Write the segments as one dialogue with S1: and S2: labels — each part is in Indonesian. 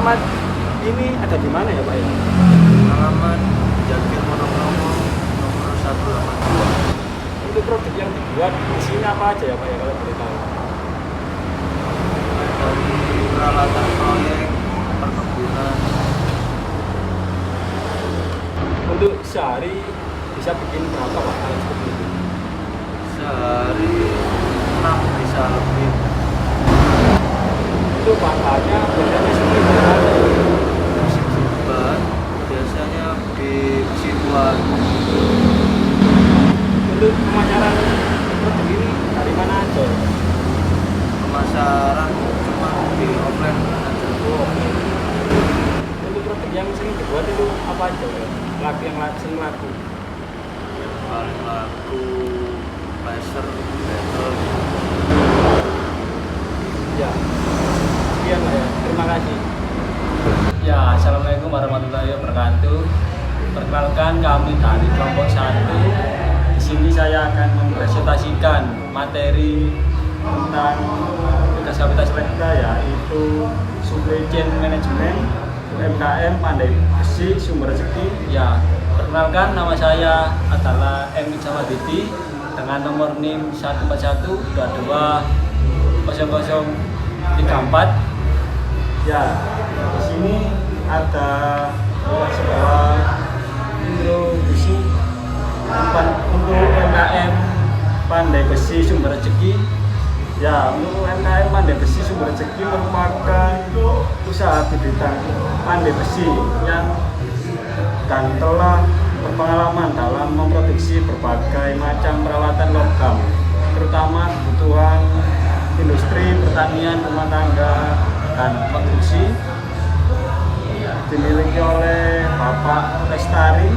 S1: alamat ini ada di mana ya Pak ya?
S2: Alamat Jakir Monokromo nomor 182.
S1: Untuk produk yang dibuat di sini apa aja ya Pak ya kalau boleh tahu?
S2: Dari peralatan proyek perkebunan.
S1: Untuk sehari bisa bikin berapa Pak alat seperti itu?
S2: Sehari 6 bisa lebih.
S1: Itu bahannya biasanya seperti apa?
S2: Bahan biasanya di situan.
S1: Untuk pemasaran produk ini dari mana aja?
S2: Pemasaran cuma di offline aja.
S1: Untuk produk yang sering dibuat itu apa aja ya? Lagu yang sering laku?
S2: Paling laku laser, battle.
S1: Ya, sekian lah ya. Terima kasih.
S3: Ya, assalamualaikum warahmatullahi wabarakatuh. Perkenalkan kami dari kelompok 1. Di sini saya akan mempresentasikan materi tentang tugas kapasitas mereka yaitu supply chain management UMKM Pandai Besi Sumber Rezeki. Ya, perkenalkan nama saya adalah M. Samaditi dengan nomor NIM 141220034. Ya, di sini ada sebuah introduksi untuk UMKM Pandai Besi Sumber Rezeki. Ya, untuk UMKM Pandai Besi Sumber Rezeki merupakan usaha di bidang pandai besi yang dan telah berpengalaman dalam memproduksi berbagai macam peralatan logam, terutama kebutuhan industri, pertanian, rumah tangga, dan konstruksi. Dimiliki oleh Bapak Lestari.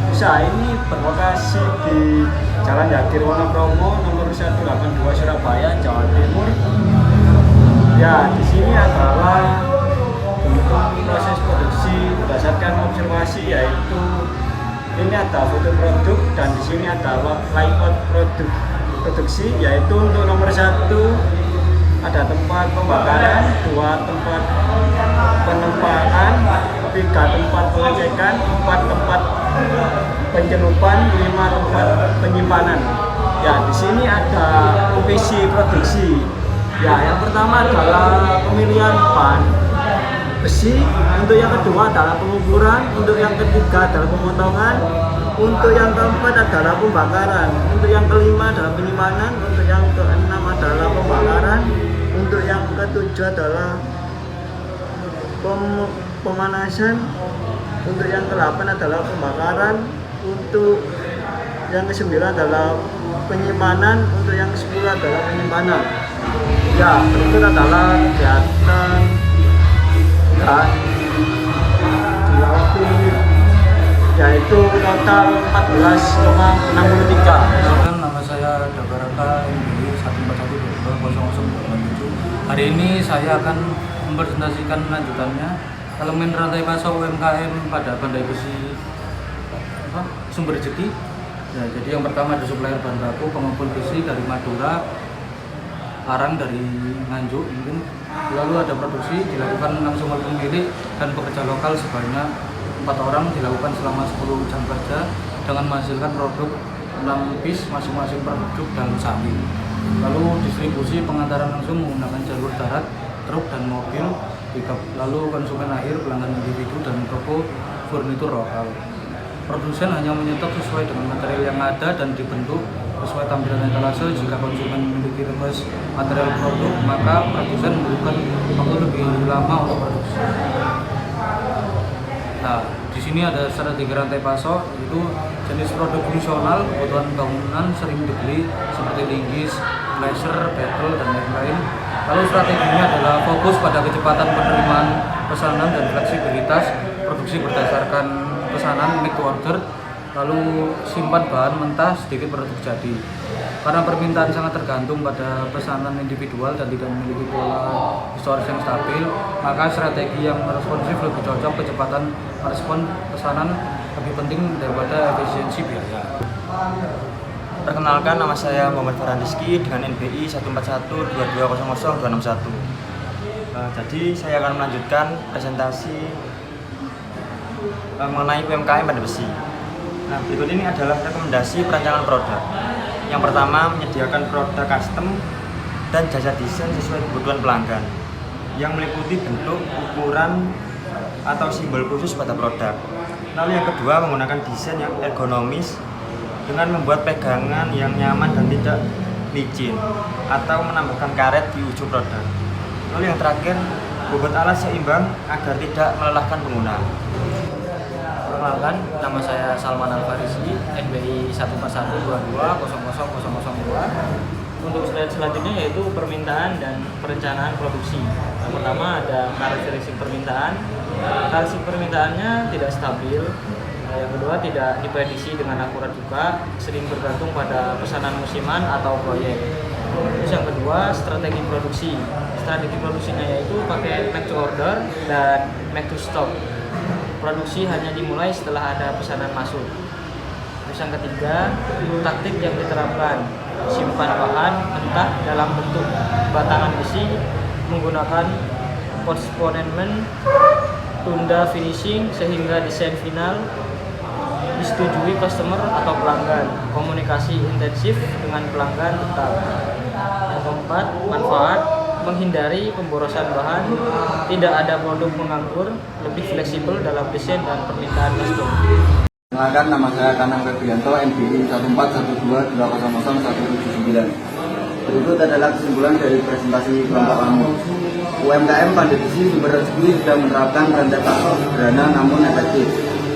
S3: Usaha ini berlokasi di Jalan Jakir Monokromo nomor 182 Surabaya, Jawa Timur. Ya, di sini adalah bentuk proses produksi berdasarkan observasi, yaitu ini ada foto produk dan di sini ada layout produksi, yaitu untuk nomor 1 ada tempat pembakaran, 2 tempat penempaan, 3 tempat pengecekan, 4 tempat pencelupan, 5 tempat penyimpanan. Ya, di sini ada visi produksi. Ya, yang pertama adalah pemilihan bahan besi, untuk yang kedua adalah pengukuran, untuk yang ketiga adalah pemotongan, untuk yang keempat adalah pembakaran, untuk yang kelima adalah penyimpanan, untuk yang keenam adalah pembakaran, untuk yang ketujuh adalah pemanasan, untuk yang ke-8 adalah pembakaran, untuk yang ke-9 adalah penyimpanan, untuk yang ke-10 adalah penyimpanan. Ya, berikut adalah kegiatan dan dilakukan, yaitu total 14,63.
S4: Nama saya Dabaraka MBI 141220027. Hari ini saya akan mempresentasikan lanjutannya elemen rantai pasok UMKM pada Pandai Besi Sumber Rezeki. Ya, jadi yang pertama ada supplier bahan baku pengumpul besi dari Madura, Arang dari Nganjuk mungkin. Lalu ada produksi dilakukan langsung oleh pemilik dan pekerja lokal sebanyak 4 orang, dilakukan selama 10 jam kerja dengan menghasilkan produk 6 piece masing-masing produk dalam sehari. Lalu distribusi pengantaran langsung menggunakan jalur darat, truk dan mobil. Lalu konsumen akhir, pelanggan individu dan toko furnitur lokal. Produsen hanya menyetok sesuai dengan material yang ada dan dibentuk sesuai tampilan etalase. Jika konsumen memiliki request material produk, maka produsen membutuhkan waktu lebih lama untuk produksi. Nah, di sini ada strategi rantai pasok, itu jenis produk fungsional, kebutuhan bangunan sering dibeli seperti linggis, laser, battle, dan lain-lain. Lalu strateginya adalah fokus pada kecepatan penerimaan pesanan dan fleksibilitas produksi berdasarkan pesanan make to order. Lalu simpan bahan mentah sedikit produk jadi. Karena permintaan sangat tergantung pada pesanan individual dan tidak memiliki pola historis yang stabil, maka strategi yang responsif lebih cocok. Kecepatan respon pesanan lebih penting daripada efisiensi biaya.
S5: Perkenalkan, nama saya Muhammad Farhan Rizky dengan NBI 14122000261. Jadi saya akan melanjutkan presentasi mengenai UMKM pada besi. Nah, berikut ini adalah rekomendasi perancangan produk. Yang pertama, menyediakan produk custom dan jasa desain sesuai kebutuhan pelanggan yang meliputi bentuk, ukuran, atau simbol khusus pada produk. Lalu yang kedua, menggunakan desain yang ergonomis dengan membuat pegangan yang nyaman dan tidak licin atau menambahkan karet di ujung produk. Lalu yang terakhir, bobot alat seimbang agar tidak melelahkan pengguna.
S6: Perkenalkan, nama saya Salman Al-Farisi, NBI 141220002. Untuk slide selanjutnya yaitu permintaan dan perencanaan produksi. Yang pertama ada karakteristik permintaan. Karakteristik permintaannya tidak stabil. Yang kedua, tidak diprediksi dengan akurat juga, sering bergantung pada pesanan musiman atau proyek. Terus yang kedua, strategi produksi. Strategi produksinya yaitu pakai make to order dan make to stock. Produksi hanya dimulai setelah ada pesanan masuk. Terus yang ketiga, taktik yang diterapkan. Simpan bahan mentah dalam bentuk batangan besi menggunakan postponement, tunda finishing sehingga desain final disetujui customer atau pelanggan. Komunikasi intensif dengan pelanggan tetap. Yang keempat, manfaat, menghindari pemborosan bahan, tidak ada produk menganggur, lebih fleksibel dalam desain dan permintaan custom.
S7: Perkenalkan, nama saya Kanang Febrianto, NBI 14122000179. Berikut adalah kesimpulan dari presentasi kelompok kami. UMKM Pandai Besi Sumber Rezeki sudah menerapkan rantai sederhana namun efektif.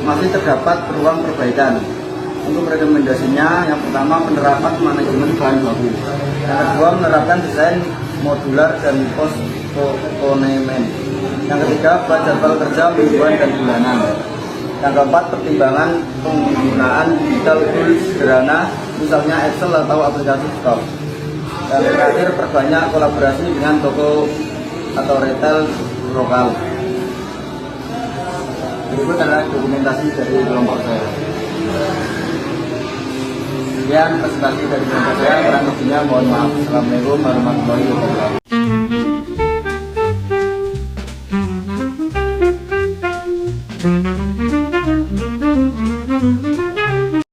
S7: Masih terdapat peluang perbaikan. Untuk rekomendasinya, yang pertama penerapan manajemen bahan baku. Yang kedua, menerapkan desain modular dan post component. Yang ketiga, buat jadwal kerja mingguan dan bulanan. Yang keempat, pertimbangan penggunaan digital tools sederhana, misalnya Excel atau aplikasi stok. Dan terakhir, perbanyak kolaborasi dengan toko atau retail lokal. Berikut adalah dokumentasi dari kelompok saya. Sekian presentasi dari kelompok saya, kurang lebihnya mohon maaf. Assalamualaikum warahmatullahi wabarakatuh.